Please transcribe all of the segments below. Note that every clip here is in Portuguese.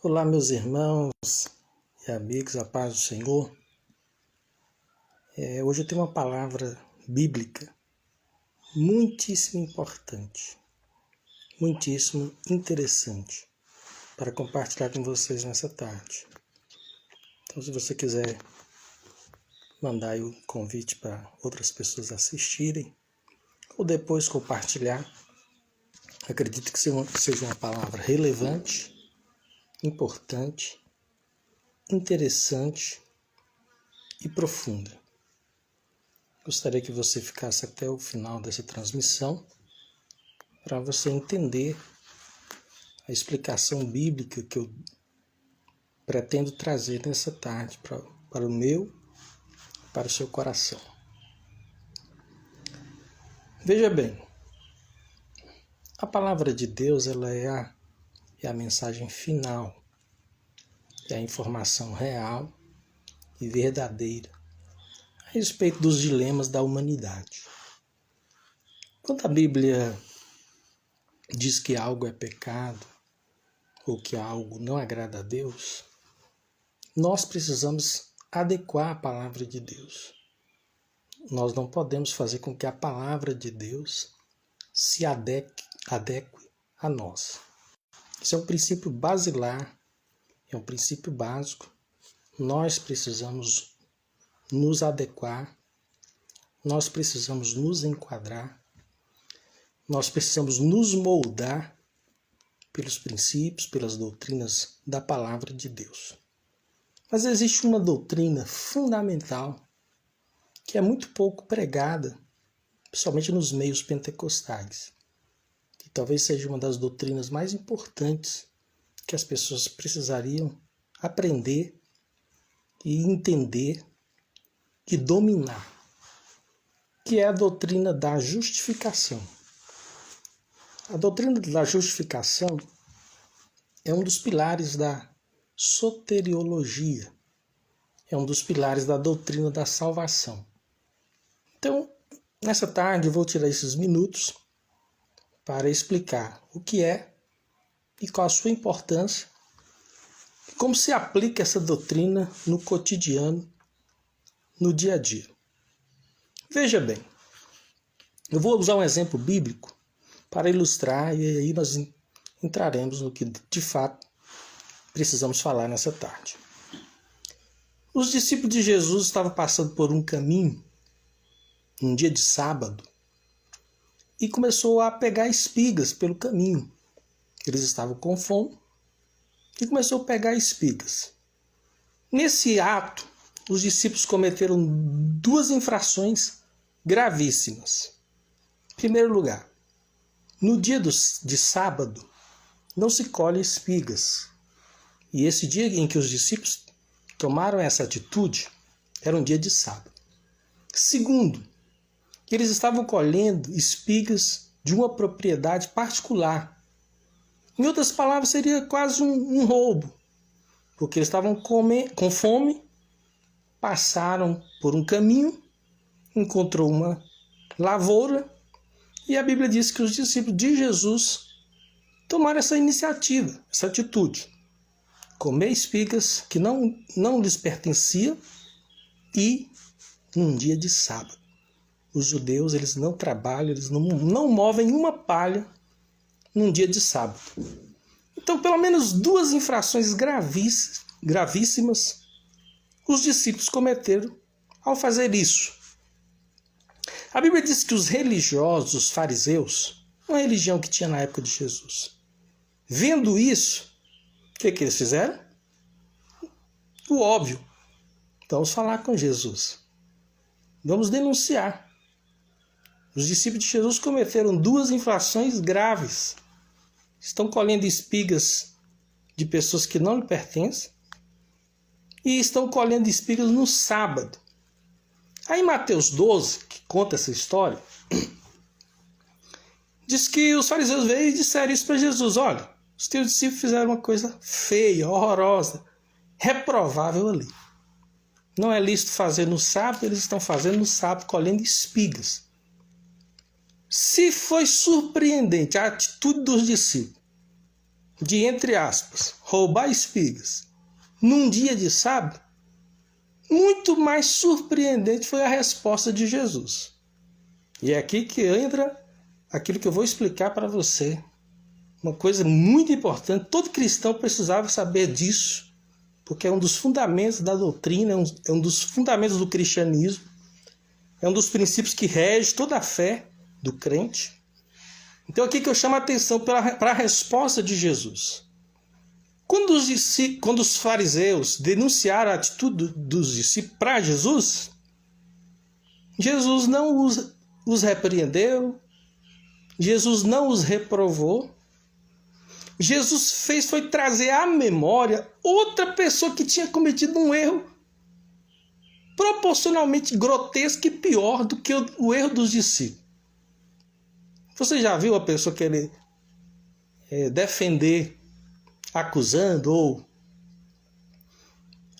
Olá, meus irmãos e amigos, a paz do Senhor. Hoje eu tenho uma palavra bíblica muitíssimo importante, muitíssimo interessante para compartilhar com vocês nessa tarde. Então, se você quiser mandar aí o convite para outras pessoas assistirem ou depois compartilhar, acredito que seja uma palavra relevante, importante, interessante e profunda. Gostaria que você ficasse até o final dessa transmissão para você entender a explicação bíblica que eu pretendo trazer nessa tarde para o meu, para o seu coração. Veja bem, a palavra de Deus ela é a mensagem final, é a informação real e verdadeira a respeito dos dilemas da humanidade. Quando a Bíblia diz que algo é pecado ou que algo não agrada a Deus, nós precisamos adequar a palavra de Deus. Nós não podemos fazer com que a palavra de Deus se adeque a nós. Isso é um princípio basilar, é um princípio básico. Nós precisamos nos adequar, nós precisamos nos enquadrar, nós precisamos nos moldar pelos princípios, pelas doutrinas da palavra de Deus. Mas existe uma doutrina fundamental que é muito pouco pregada, principalmente nos meios pentecostais, que talvez seja uma das doutrinas mais importantes que as pessoas precisariam aprender e entender e dominar, que é a doutrina da justificação. A doutrina da justificação é um dos pilares da soteriologia, é um dos pilares da doutrina da salvação. Então, nessa tarde eu vou tirar esses minutos para explicar o que é e qual a sua importância e como se aplica essa doutrina no cotidiano, no dia a dia. Veja bem, eu vou usar um exemplo bíblico para ilustrar e aí nós entraremos no que de fato precisamos falar nessa tarde. Os discípulos de Jesus estavam passando por um caminho, um dia de sábado, e começou a pegar espigas pelo caminho. Eles estavam com fome e começou a pegar espigas. Nesse ato, os discípulos cometeram duas infrações gravíssimas. Em primeiro lugar, no dia de sábado, não se colhe espigas. E esse dia em que os discípulos tomaram essa atitude era um dia de sábado. Segundo, eles estavam colhendo espigas de uma propriedade particular. Em outras palavras, seria quase um roubo, porque eles estavam com fome, passaram por um caminho, encontrou uma lavoura, e a Bíblia diz que os discípulos de Jesus tomaram essa iniciativa, essa atitude. Comer espigas que não lhes pertenciam e num dia de sábado. Os judeus eles não trabalham, eles não movem uma palha num dia de sábado. Então, pelo menos duas infrações gravíssimas os discípulos cometeram ao fazer isso. A Bíblia diz que os religiosos, os fariseus, uma religião que tinha na época de Jesus, vendo isso, o que eles fizeram? O óbvio. Vamos falar com Jesus. Vamos denunciar. Os discípulos de Jesus cometeram duas infrações graves. Estão colhendo espigas de pessoas que não lhe pertencem e estão colhendo espigas no sábado. Aí em Mateus 12, que conta essa história, diz que os fariseus veio e disseram isso para Jesus: olha, os teus discípulos fizeram uma coisa feia, horrorosa, reprovável ali. Não é lícito fazer no sábado, eles estão fazendo no sábado, colhendo espigas. Se foi surpreendente a atitude dos discípulos de, entre aspas, roubar espigas num dia de sábado, muito mais surpreendente foi a resposta de Jesus. E é aqui que entra aquilo que eu vou explicar para você. Uma coisa muito importante, todo cristão precisava saber disso, porque é um dos fundamentos da doutrina, é um dos fundamentos do cristianismo, é um dos princípios que rege toda a fé do crente. Então aqui que eu chamo a atenção para a resposta de Jesus. Quando os fariseus denunciaram a atitude dos discípulos para Jesus, Jesus não os repreendeu, Jesus não os reprovou. Jesus foi trazer à memória outra pessoa que tinha cometido um erro proporcionalmente grotesco e pior do que o erro dos discípulos. Você já viu a pessoa querer defender acusando, ou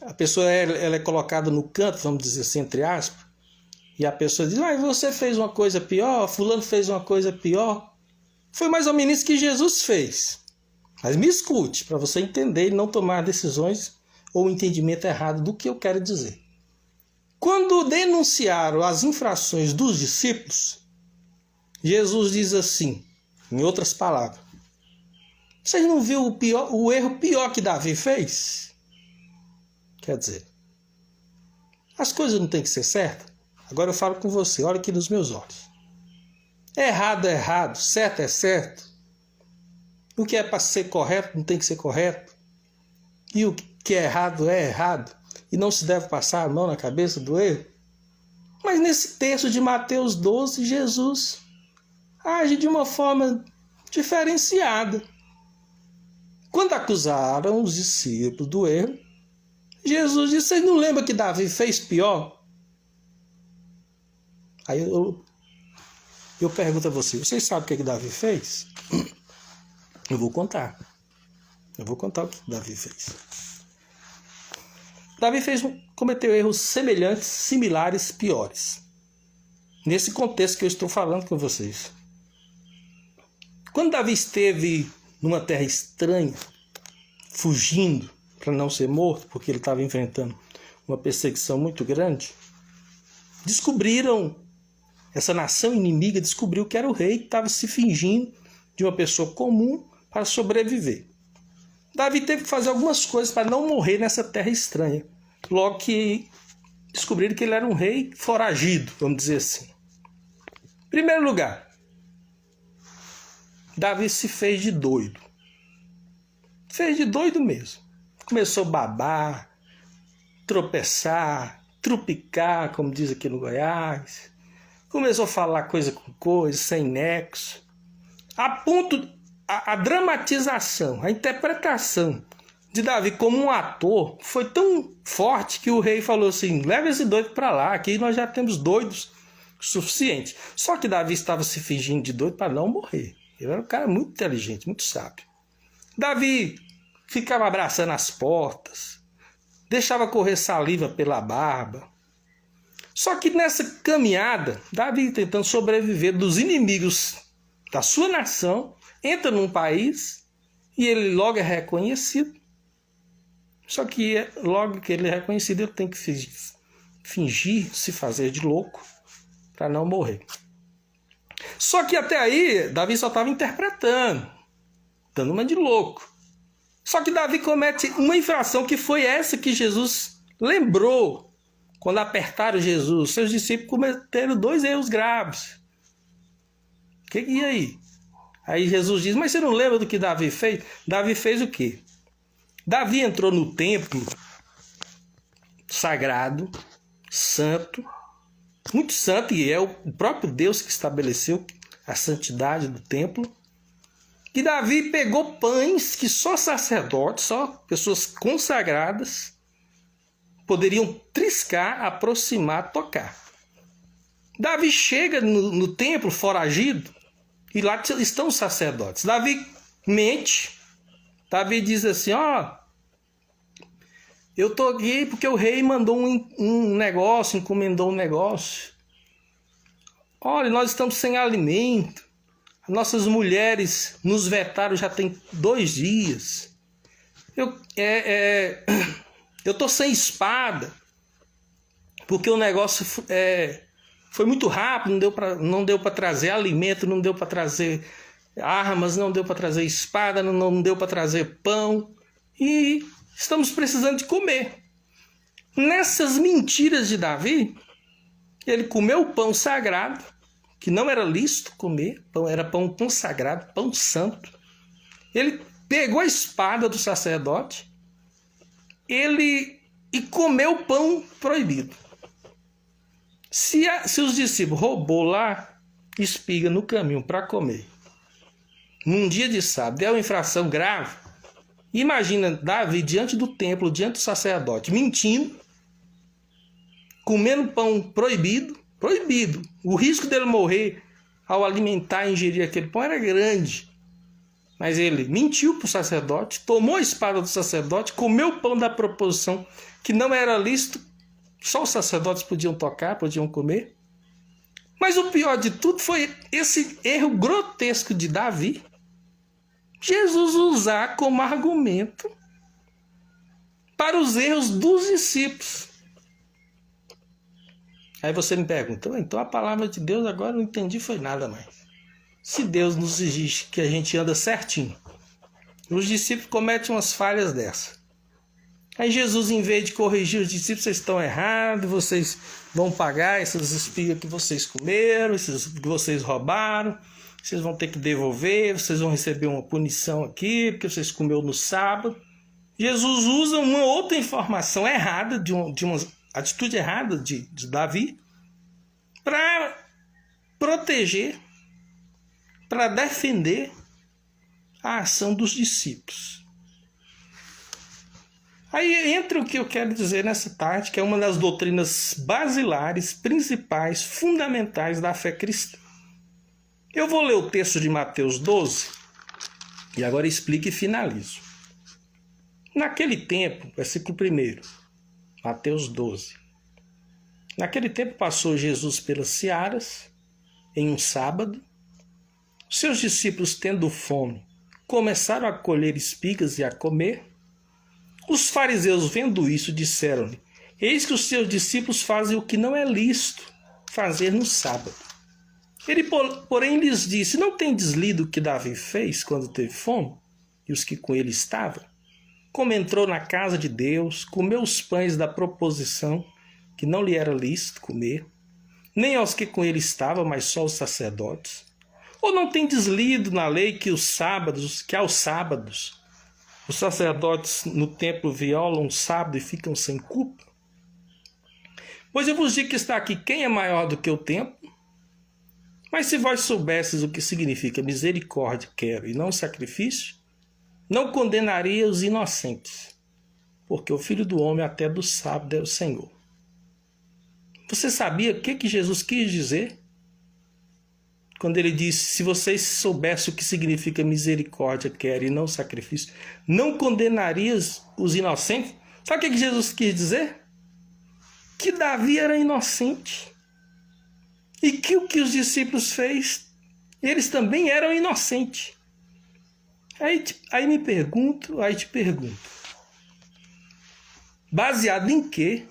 a pessoa ela é colocada no canto, vamos dizer assim, entre aspas, e a pessoa diz: você fez uma coisa pior, fulano fez uma coisa pior. Foi mais ou menos isso que Jesus fez. Mas me escute, para você entender e não tomar decisões ou entendimento errado do que eu quero dizer. Quando denunciaram as infrações dos discípulos, Jesus diz assim, em outras palavras: vocês não viram o erro pior que Davi fez? Quer dizer, as coisas não têm que ser certas? Agora eu falo com você, olha aqui nos meus olhos. Errado é errado, certo é certo. O que é para ser correto não tem que ser correto. E o que é errado é errado. E não se deve passar a mão na cabeça do erro. Mas nesse texto de Mateus 12, Jesus age de uma forma diferenciada. Quando acusaram os discípulos do erro, Jesus disse: vocês não lembram que Davi fez pior? Aí eu pergunto a vocês sabem o que Davi fez? Eu vou contar. Eu vou contar o que Davi fez. Davi cometeu erros semelhantes, similares, piores. Nesse contexto que eu estou falando com vocês. Quando Davi esteve numa terra estranha, fugindo para não ser morto, porque ele estava enfrentando uma perseguição muito grande, essa nação inimiga descobriu que era o rei que estava se fingindo de uma pessoa comum para sobreviver. Davi teve que fazer algumas coisas para não morrer nessa terra estranha. Logo que descobriram que ele era um rei foragido, vamos dizer assim. Em primeiro lugar, Davi se fez de doido. Fez de doido mesmo. Começou a babar, tropeçar, trupicar, como diz aqui no Goiás. Começou a falar coisa com coisa, sem nexo. A ponto, a dramatização, a interpretação de Davi como um ator foi tão forte que o rei falou assim: leva esse doido para lá, aqui nós já temos doidos o suficiente. Só que Davi estava se fingindo de doido para não morrer. Ele era um cara muito inteligente, muito sábio. Davi ficava abraçando as portas, deixava correr saliva pela barba. Só que nessa caminhada, Davi tentando sobreviver dos inimigos da sua nação, entra num país e ele logo é reconhecido. Só que logo que ele é reconhecido, ele tem que fingir se fazer de louco para não morrer. Só que até aí, Davi só estava interpretando, dando uma de louco. Só que Davi comete uma infração que foi essa que Jesus lembrou quando apertaram Jesus. Seus discípulos cometeram 2 erros graves. E aí? Aí Jesus diz: mas você não lembra do que Davi fez? Davi fez o quê? Davi entrou no templo sagrado, santo, muito santo, e é o próprio Deus que estabeleceu a santidade do templo. E Davi pegou pães que só sacerdotes, só pessoas consagradas, poderiam triscar, aproximar, tocar. Davi chega no templo foragido e lá estão os sacerdotes. Davi mente. Davi diz assim, eu estou aqui porque o rei mandou um negócio, encomendou um negócio. Olha, nós estamos sem alimento. Nossas mulheres nos vetaram já tem 2 dias. Eu estou sem espada, porque o negócio foi muito rápido, não deu para trazer alimento, não deu para trazer armas, não deu para trazer espada, não deu para trazer pão. E estamos precisando de comer. Nessas mentiras de Davi, ele comeu o pão sagrado, que não era lícito comer, era pão consagrado, pão santo. Ele pegou a espada do sacerdote e comeu o pão proibido. Se os discípulos roubou lá espiga no caminho para comer, num dia de sábado, é uma infração grave. Imagina Davi diante do templo, diante do sacerdote, mentindo, comendo pão proibido. O risco dele morrer ao alimentar e ingerir aquele pão era grande. Mas ele mentiu para o sacerdote, tomou a espada do sacerdote, comeu o pão da proposição, que não era lícito, só os sacerdotes podiam tocar, podiam comer. Mas o pior de tudo foi esse erro grotesco de Davi, Jesus usar como argumento para os erros dos discípulos. Aí você me pergunta, então a palavra de Deus agora não entendi foi nada mais. Se Deus nos exige que a gente anda certinho, os discípulos cometem umas falhas dessa. Aí Jesus, em vez de corrigir os discípulos, vocês estão errados, vocês vão pagar essas espigas que vocês comeram, esses que vocês roubaram, vocês vão ter que devolver, vocês vão receber uma punição aqui, porque vocês comeram no sábado. Jesus usa uma outra informação errada, de uma atitude errada de Davi, para proteger, para defender a ação dos discípulos. Aí entra o que eu quero dizer nessa tarde, que é uma das doutrinas basilares, principais, fundamentais da fé cristã. Eu vou ler o texto de Mateus 12 e agora explico e finalizo. Naquele tempo, versículo 1, Mateus 12. Naquele tempo passou Jesus pelas searas, em um sábado. Seus discípulos, tendo fome, começaram a colher espigas e a comer. Os fariseus, vendo isso, disseram-lhe: eis que os seus discípulos fazem o que não é lícito fazer no sábado. Ele, porém, lhes disse: não tendes lido o que Davi fez quando teve fome, e os que com ele estavam? Como entrou na casa de Deus, comeu os pães da proposição, que não lhe era lícito comer, nem aos que com ele estavam, mas só os sacerdotes. Ou não tendes lido na lei que aos sábados os sacerdotes no templo violam o sábado e ficam sem culpa? Pois eu vos digo que está aqui quem é maior do que o templo. Mas se vós soubesses o que significa misericórdia quero e não sacrifício, não condenaria os inocentes, porque o Filho do Homem até do sábado é o Senhor. Você sabia o que Jesus quis dizer? Quando ele disse, se vocês soubessem o que significa misericórdia quero e não sacrifício, não condenaria os inocentes? Sabe o que Jesus quis dizer? Que Davi era inocente. E que o que os discípulos fez, eles também eram inocentes. Aí te pergunto, baseado em que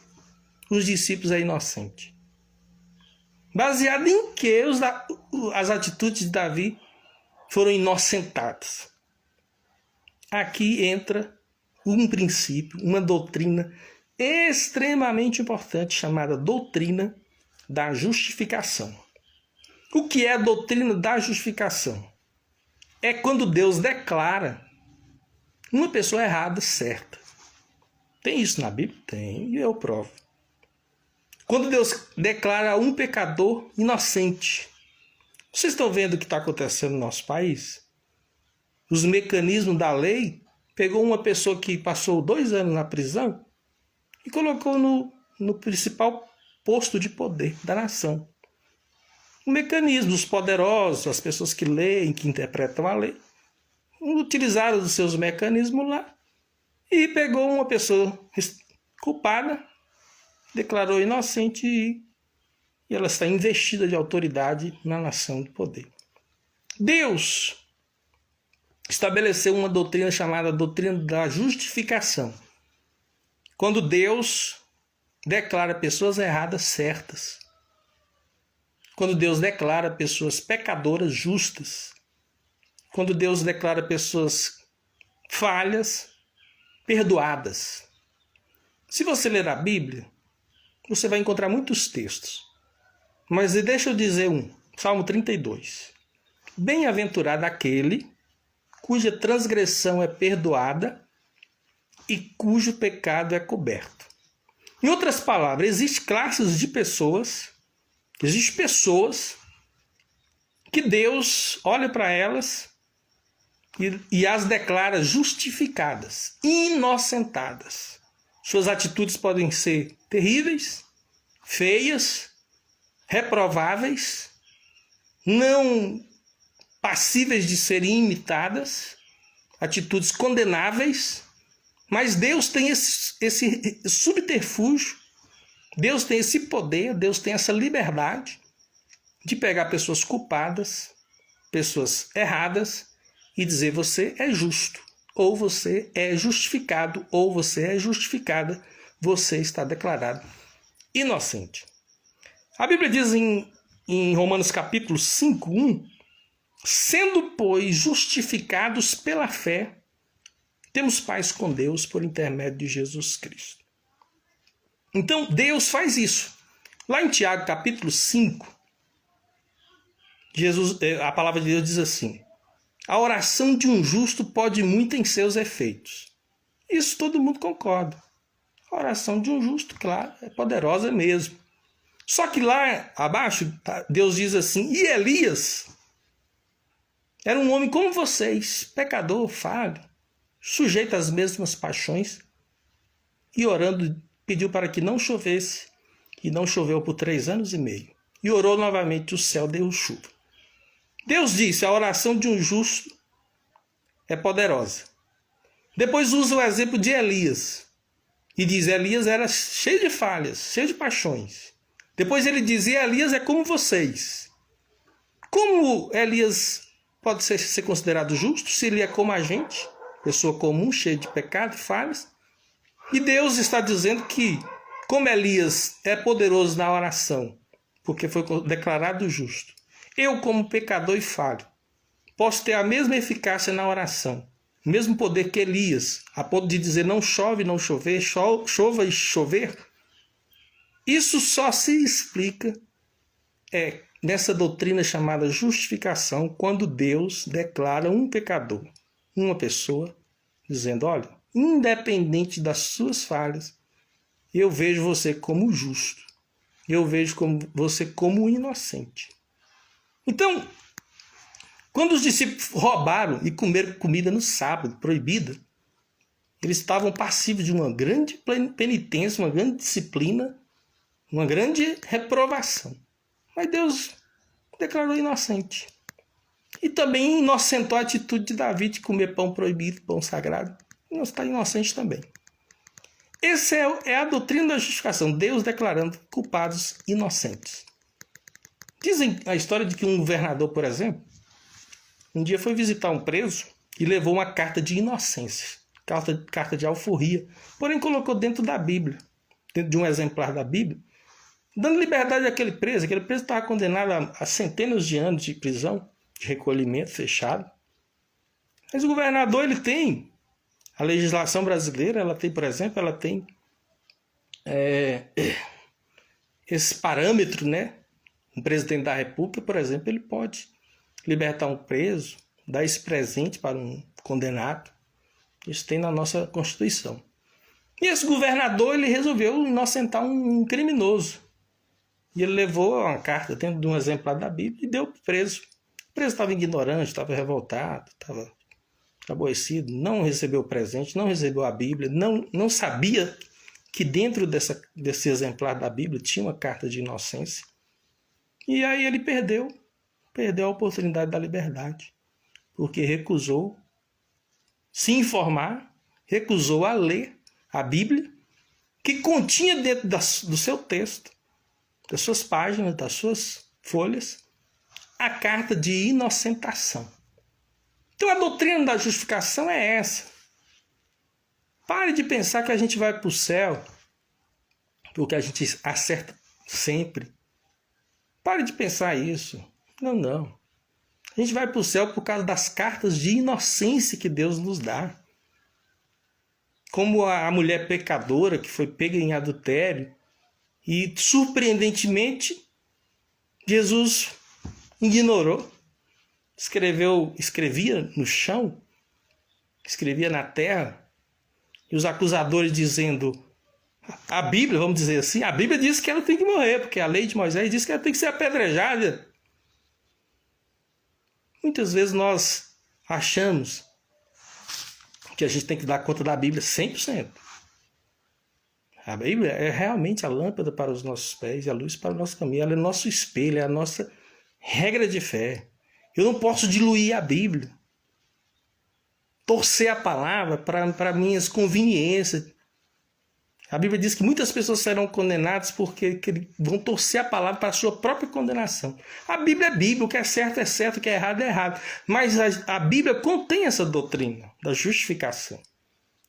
os discípulos eram inocentes? Baseado em que as atitudes de Davi foram inocentadas? Aqui entra um princípio, uma doutrina extremamente importante chamada doutrina da justificação. O que é a doutrina da justificação? É quando Deus declara uma pessoa errada certa. Tem isso na Bíblia? Tem, e eu provo. Quando Deus declara um pecador inocente. Vocês estão vendo o que está acontecendo no nosso país? Os mecanismos da lei pegou uma pessoa que passou 2 anos na prisão e colocou no principal posto de poder da nação. O mecanismo, os poderosos, as pessoas que leem, que interpretam a lei, utilizaram os seus mecanismos lá e pegou uma pessoa culpada, declarou inocente e ela está investida de autoridade na nação do poder. Deus estabeleceu uma doutrina chamada doutrina da justificação. Quando Deus declara pessoas erradas certas. Quando Deus declara pessoas pecadoras justas. Quando Deus declara pessoas falhas perdoadas. Se você ler a Bíblia, você vai encontrar muitos textos. Mas deixa eu dizer um, Salmo 32. Bem-aventurado aquele cuja transgressão é perdoada e cujo pecado é coberto. Em outras palavras, existem classes de pessoas, existem pessoas que Deus olha para elas e as declara justificadas, inocentadas. Suas atitudes podem ser terríveis, feias, reprováveis, não passíveis de serem imitadas, atitudes condenáveis, mas Deus tem esse subterfúgio, Deus tem esse poder, Deus tem essa liberdade de pegar pessoas culpadas, pessoas erradas e dizer você é justo, ou você é justificado, ou você é justificada, você está declarado inocente. A Bíblia diz em Romanos capítulo 5:1, sendo, pois, justificados pela fé, temos paz com Deus por intermédio de Jesus Cristo. Então, Deus faz isso. Lá em Tiago, capítulo 5, a palavra de Deus diz assim: a oração de um justo pode muito em seus efeitos. Isso todo mundo concorda. A oração de um justo, claro, é poderosa mesmo. Só que lá abaixo, Deus diz assim: e Elias era um homem como vocês, pecador, falho, sujeito às mesmas paixões, e orando pediu para que não chovesse, e não choveu por 3 anos e meio. E orou novamente, o céu deu chuva. Deus disse, a oração de um justo é poderosa. Depois usa o exemplo de Elias, e diz, Elias era cheio de falhas, cheio de paixões. Depois ele dizia, Elias é como vocês. Como Elias pode ser considerado justo se ele é como a gente, pessoa comum, cheia de pecado e falhas? E Deus está dizendo que, como Elias é poderoso na oração, porque foi declarado justo, eu, como pecador e falho, posso ter a mesma eficácia na oração, o mesmo poder que Elias, a ponto de dizer não chove, não chover, chova e chover. Isso só se explica nessa doutrina chamada justificação, quando Deus declara um pecador, uma pessoa, dizendo, olha, independente das suas falhas, eu vejo você como justo, eu vejo você como inocente. Então, quando os discípulos roubaram e comeram comida no sábado, proibida, eles estavam passivos de uma grande penitência, uma grande disciplina, uma grande reprovação. Mas Deus declarou inocente. E também inocentou a atitude de Davi de comer pão proibido, pão sagrado. Nós está inocente também. Essa é a doutrina da justificação, Deus declarando culpados inocentes. Dizem a história de que um governador, por exemplo, um dia foi visitar um preso e levou uma carta de inocência, carta de alforria, porém colocou dentro da Bíblia, dentro de um exemplar da Bíblia, dando liberdade àquele preso. Aquele preso estava condenado a centenas de anos de prisão, de recolhimento fechado. Mas o governador, ele tem, a legislação brasileira, ela tem, por exemplo, ela tem esse parâmetro, né? Um presidente da República, por exemplo, ele pode libertar um preso, dar esse presente para um condenado. Isso tem na nossa Constituição. E esse governador, ele resolveu inocentar um criminoso. E ele levou uma carta dentro de um exemplar da Bíblia e deu para o preso. O preso estava ignorante, estava revoltado, estava aborrecido, não recebeu o presente, não recebeu a Bíblia, não sabia que dentro desse exemplar da Bíblia tinha uma carta de inocência. E aí ele perdeu a oportunidade da liberdade, porque recusou se informar, recusou a ler a Bíblia, que continha dentro do seu texto, das suas páginas, das suas folhas, a carta de inocentação. Então a doutrina da justificação é essa. Pare de pensar que a gente vai para o céu porque a gente acerta sempre. Pare de pensar isso. Não. A gente vai para o céu por causa das cartas de inocência que Deus nos dá. Como a mulher pecadora que foi pega em adultério e, surpreendentemente, Jesus ignorou. Escrevia no chão, escrevia na terra, e os acusadores dizendo, a Bíblia, vamos dizer assim, a Bíblia diz que ela tem que morrer, porque a lei de Moisés diz que ela tem que ser apedrejada. Muitas vezes nós achamos que a gente tem que dar conta da Bíblia 100%. A Bíblia é realmente a lâmpada para os nossos pés e a luz para o nosso caminho. Ela é nosso espelho, é a nossa regra de fé. Eu não posso diluir a Bíblia, torcer a palavra para minhas conveniências. A Bíblia diz que muitas pessoas serão condenadas porque vão torcer a palavra para a sua própria condenação. A Bíblia é Bíblia, o que é certo, o que é errado. Mas a Bíblia contém essa doutrina da justificação,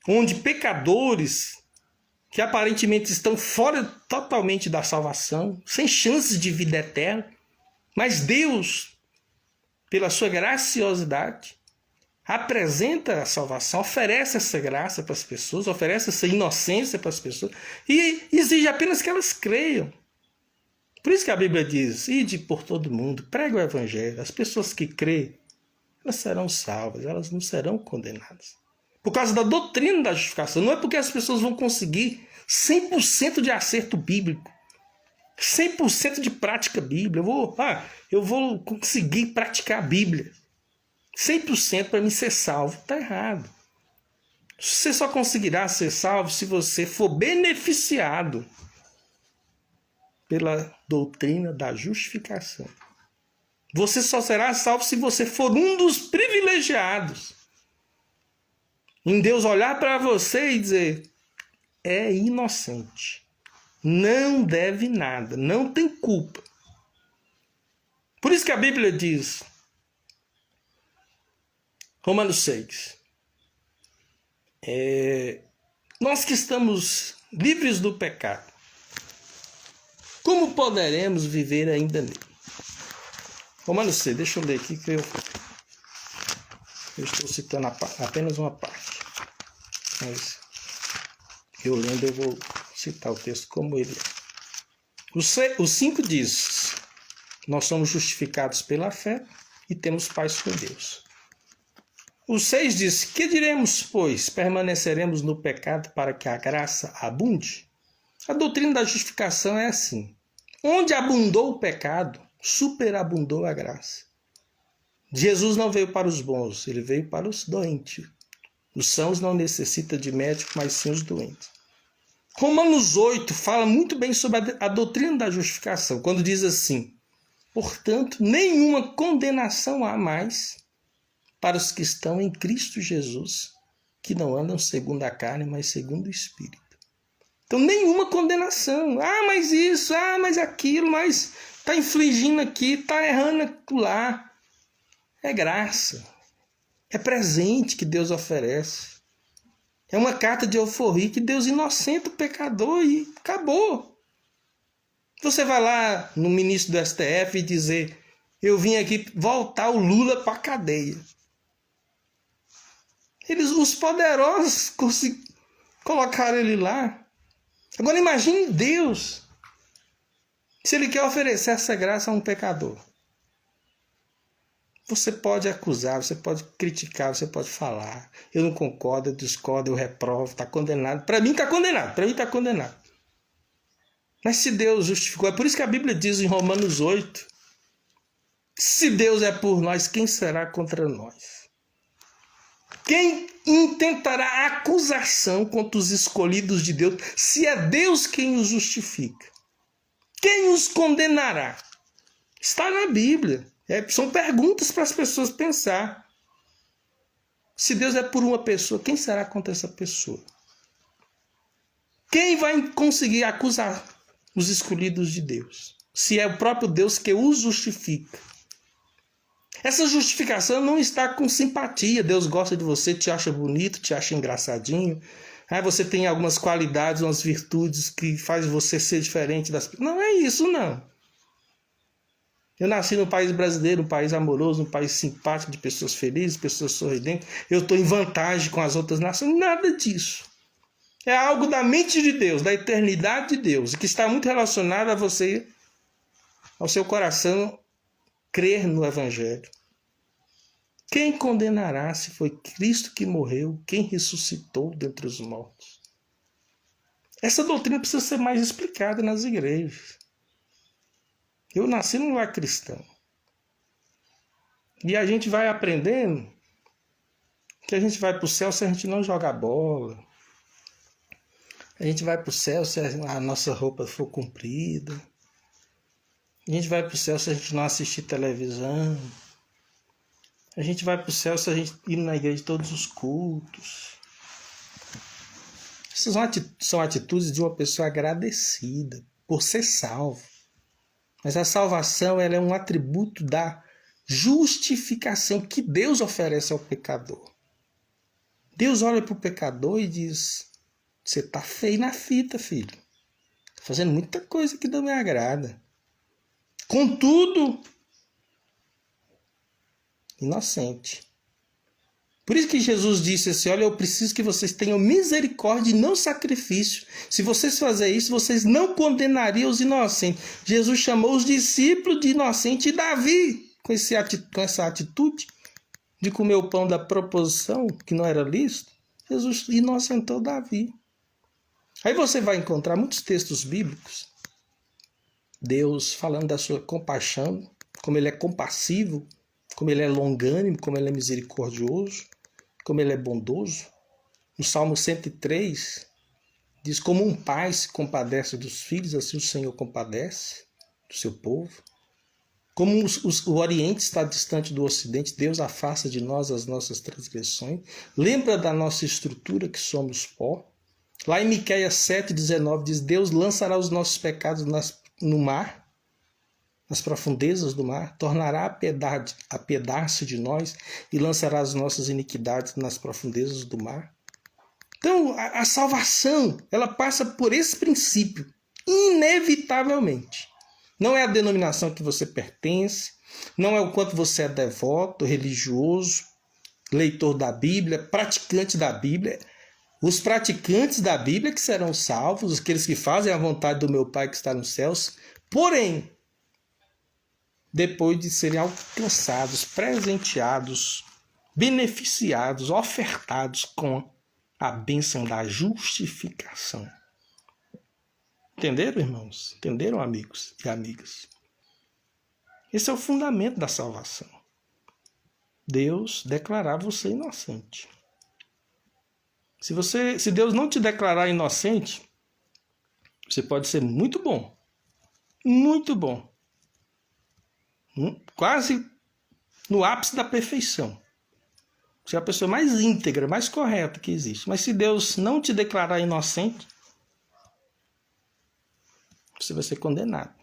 onde pecadores que aparentemente estão fora totalmente da salvação, sem chances de vida eterna, mas Deus, pela sua graciosidade, apresenta a salvação, oferece essa graça para as pessoas, oferece essa inocência para as pessoas e exige apenas que elas creiam. Por isso que a Bíblia diz, ide por todo mundo, pregue o Evangelho. As pessoas que creem, elas serão salvas, elas não serão condenadas. Por causa da doutrina da justificação, não é porque as pessoas vão conseguir 100% de acerto bíblico, 100% de prática bíblica. Eu vou conseguir praticar a Bíblia 100% para me ser salvo. Está errado. Você só conseguirá ser salvo se você for beneficiado pela doutrina da justificação. Você só será salvo se você for um dos privilegiados. Em Deus olhar para você e dizer, é inocente, não deve nada, não tem culpa. Por isso que a Bíblia diz, Romanos 6, nós que estamos livres do pecado, como poderemos viver ainda nele? Romanos 6, deixa eu ler aqui que eu estou citando apenas uma parte. Mas eu lendo eu vou citar o texto como ele é. O 5 diz, nós somos justificados pela fé e temos paz com Deus. O 6 diz, que diremos, pois? Permaneceremos no pecado para que a graça abunde? A doutrina da justificação é assim. Onde abundou o pecado, superabundou a graça. Jesus não veio para os bons, ele veio para os doentes. Os sãos não necessitam de médico, mas sim os doentes. Romanos 8 fala muito bem sobre a doutrina da justificação, quando diz assim, portanto, nenhuma condenação há mais para os que estão em Cristo Jesus, que não andam segundo a carne, mas segundo o Espírito. Então, nenhuma condenação. Mas isso, mas aquilo, mas está infligindo aqui, está errando lá. É graça. É presente que Deus oferece. É uma carta de alforria que Deus inocenta o pecador e acabou. Você vai lá no ministro do STF e dizer, eu vim aqui voltar o Lula para a cadeia. Os poderosos colocaram ele lá. Agora imagine Deus, se ele quer oferecer essa graça a um pecador. Você pode acusar, você pode criticar, você pode falar. Eu não concordo, eu discordo, eu reprovo, está condenado. Para mim está condenado, Mas se Deus justificou, é por isso que a Bíblia diz em Romanos 8, se Deus é por nós, quem será contra nós? Quem intentará acusação contra os escolhidos de Deus, se é Deus quem os justifica? Quem os condenará? Está na Bíblia. São perguntas para as pessoas pensar. Se Deus é por uma pessoa, quem será contra essa pessoa? Quem vai conseguir acusar os escolhidos de Deus? Se é o próprio Deus que os justifica. Essa justificação não está com simpatia. Deus gosta de você, te acha bonito, te acha engraçadinho. Você tem algumas qualidades, umas virtudes que faz você ser diferente das pessoas. Não é isso, não. Eu nasci no país brasileiro, um país amoroso, um país simpático, de pessoas felizes, pessoas sorridentes. Eu estou em vantagem com as outras nações. Nada disso. É algo da mente de Deus, da eternidade de Deus, que está muito relacionado a você, ao seu coração, crer no Evangelho. Quem condenará se foi Cristo que morreu, quem ressuscitou dentre os mortos? Essa doutrina precisa ser mais explicada nas igrejas. Eu nasci num lar cristão. E a gente vai aprendendo que a gente vai para o céu se a gente não jogar bola. A gente vai para o céu se a nossa roupa for comprida. A gente vai para o céu se a gente não assistir televisão. A gente vai para o céu se a gente ir na igreja de todos os cultos. Essas são atitudes de uma pessoa agradecida por ser salvo. Mas a salvação ela é um atributo da justificação que Deus oferece ao pecador. Deus olha para o pecador e diz: você está feio na fita, filho. Está fazendo muita coisa que não me agrada. Contudo, inocente. Por isso que Jesus disse assim: olha, eu preciso que vocês tenham misericórdia e não sacrifício. Se vocês fizerem isso, vocês não condenariam os inocentes. Jesus chamou os discípulos de inocente e Davi, com essa atitude de comer o pão da proposição, que não era lícito, Jesus inocentou Davi. Aí você vai encontrar muitos textos bíblicos, Deus falando da sua compaixão, como ele é compassivo, como ele é longânimo, como ele é misericordioso, como ele é bondoso. No Salmo 103, diz: como um pai se compadece dos filhos, assim o Senhor compadece do seu povo. Como o Oriente está distante do Ocidente, Deus afasta de nós as nossas transgressões. Lembra da nossa estrutura, que somos pó. Lá em Miqueias 7,19 diz: Deus lançará os nossos pecados no mar, nas profundezas do mar, tornará a pedaço de nós e lançará as nossas iniquidades nas profundezas do mar. Então, a salvação, ela passa por esse princípio, inevitavelmente. Não é a denominação que você pertence, não é o quanto você é devoto, religioso, leitor da Bíblia, praticante da Bíblia. Os praticantes da Bíblia que serão salvos, aqueles que fazem a vontade do meu Pai que está nos céus, porém, depois de serem alcançados, presenteados, beneficiados, ofertados com a bênção da justificação. Entenderam, irmãos? Entenderam, amigos e amigas? Esse é o fundamento da salvação. Deus declarar você inocente. Se Deus não te declarar inocente, você pode ser muito bom. Muito bom. Quase no ápice da perfeição. Você é a pessoa mais íntegra, mais correta que existe. Mas se Deus não te declarar inocente, você vai ser condenado.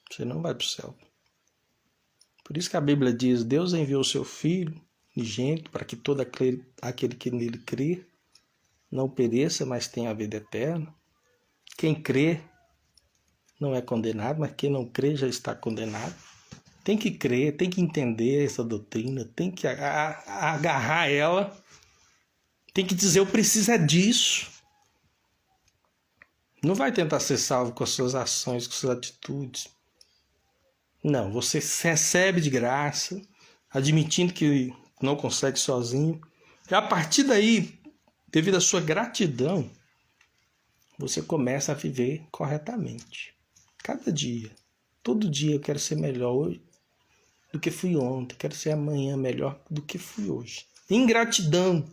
Você não vai para o céu. Por isso que a Bíblia diz: Deus enviou o seu Filho unigênito para que todo aquele que nele crê não pereça, mas tenha a vida eterna. Quem crê não é condenado, mas quem não crê já está condenado. Tem que crer, tem que entender essa doutrina, tem que agarrar ela, tem que dizer: eu preciso é disso. Não vai tentar ser salvo com as suas ações, com as suas atitudes. Não, você recebe de graça, admitindo que não consegue sozinho. E a partir daí, devido à sua gratidão, você começa a viver corretamente. Cada dia, todo dia eu quero ser melhor hoje do que fui ontem, quero ser amanhã melhor do que fui hoje. Ingratidão,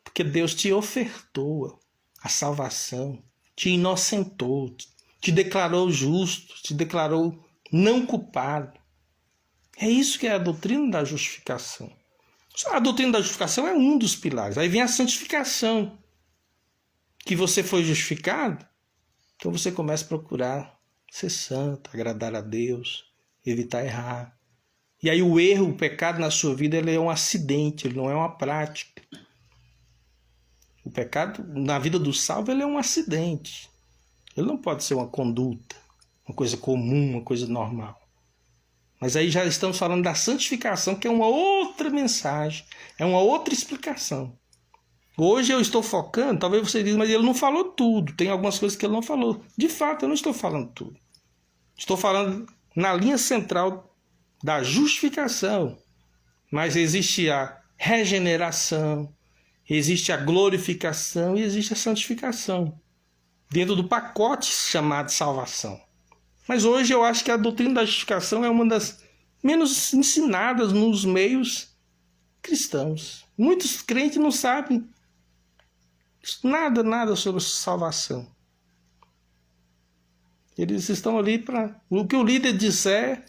porque Deus te ofertou a salvação, te inocentou, te declarou justo, te declarou não culpado. É isso que é a doutrina da justificação. A doutrina da justificação é um dos pilares. Aí vem a santificação. Que você foi justificado, então você começa a procurar ser santo, agradar a Deus, evitar errar. E aí o erro, o pecado na sua vida, ele é um acidente, ele não é uma prática. O pecado na vida do salvo, ele é um acidente. Ele não pode ser uma conduta, uma coisa comum, uma coisa normal. Mas aí já estamos falando da santificação, que é uma outra mensagem, é uma outra explicação. Hoje eu estou focando, talvez você diga, mas ele não falou tudo, tem algumas coisas que ele não falou. De fato, eu não estou falando tudo. Estou falando na linha central da justificação. Mas existe a regeneração, existe a glorificação e existe a santificação, dentro do pacote chamado salvação. Mas hoje eu acho que a doutrina da justificação é uma das menos ensinadas nos meios cristãos. Muitos crentes não sabem nada sobre salvação. Eles estão ali para... O que o líder disser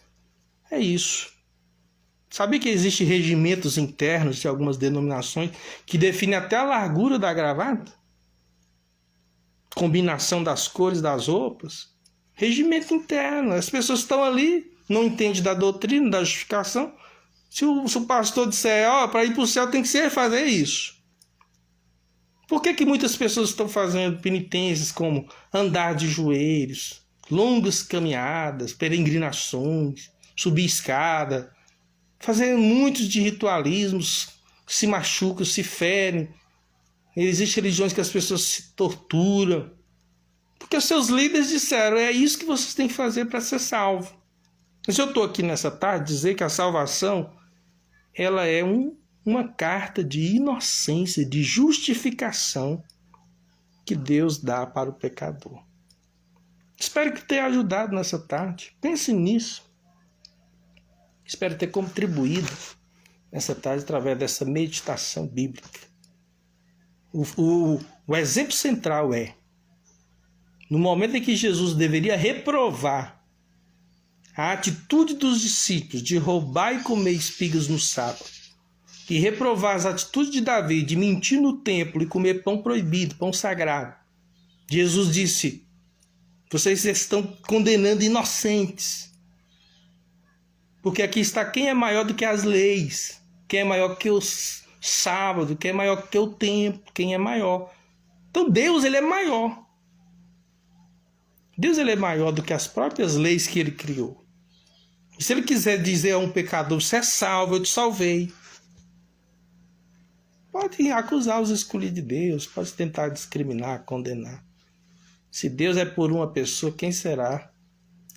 é isso. Sabia que existem regimentos internos de algumas denominações que definem até a largura da gravata? Combinação das cores das roupas? Regimento interno. As pessoas estão ali, não entendem da doutrina, da justificação. Se o pastor disser, para ir para o céu tem que fazer isso. Por que muitas pessoas estão fazendo penitências como andar de joelhos, longas caminhadas, peregrinações, subir escada, fazer muitos de ritualismos, se machucam, se ferem. Existem religiões que as pessoas se torturam. Porque os seus líderes disseram, é isso que vocês têm que fazer para ser salvo. Mas eu estou aqui nessa tarde dizer que a salvação ela é uma carta de inocência, de justificação que Deus dá para o pecador. Espero que tenha ajudado nessa tarde. Pense nisso. Espero ter contribuído nessa tarde através dessa meditação bíblica. O exemplo central é, no momento em que Jesus deveria reprovar a atitude dos discípulos de roubar e comer espigas no sábado, e reprovar as atitudes de Davi de mentir no templo e comer pão proibido, pão sagrado, Jesus disse, vocês estão condenando inocentes, porque aqui está quem é maior do que as leis, quem é maior que os sábados, quem é maior que o templo, quem é maior. Então Deus, ele é maior. Deus, ele é maior do que as próprias leis que ele criou. E se ele quiser dizer a um pecador, você é salvo, eu te salvei, pode acusar os escolhidos de Deus, pode tentar discriminar, condenar. Se Deus é por uma pessoa, quem será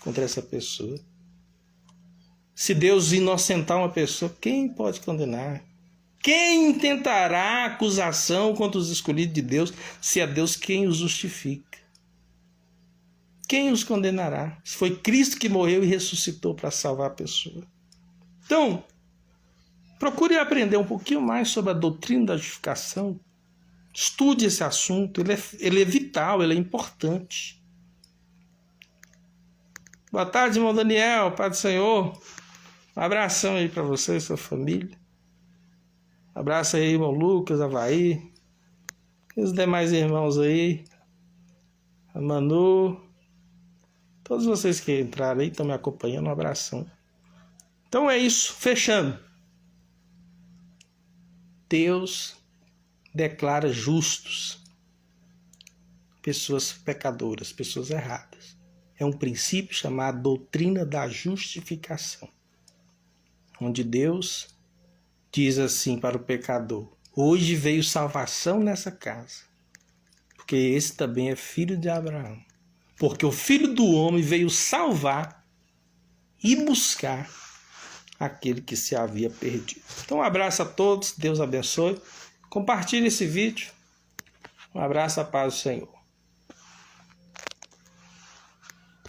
contra essa pessoa? Se Deus inocentar uma pessoa, quem pode condenar? Quem intentará acusação contra os escolhidos de Deus, se é Deus quem os justifica? Quem os condenará? Foi Cristo que morreu e ressuscitou para salvar a pessoa. Então, procure aprender um pouquinho mais sobre a doutrina da justificação. Estude esse assunto, ele é vital, ele é importante. Boa tarde, irmão Daniel, Pai do Senhor. Um abração aí para você e sua família. Um abraço aí, irmão Lucas, Avaí. E os demais irmãos aí. A Manu. Todos vocês que entraram aí, estão me acompanhando, um abração. Então é isso, fechando. Deus declara justos pessoas pecadoras, pessoas erradas. É um princípio chamado doutrina da justificação, onde Deus diz assim para o pecador, hoje veio salvação nessa casa, porque esse também é filho de Abraão. Porque o Filho do Homem veio salvar e buscar aquele que se havia perdido. Então um abraço a todos, Deus abençoe. Compartilhe esse vídeo. Um abraço, a paz do Senhor.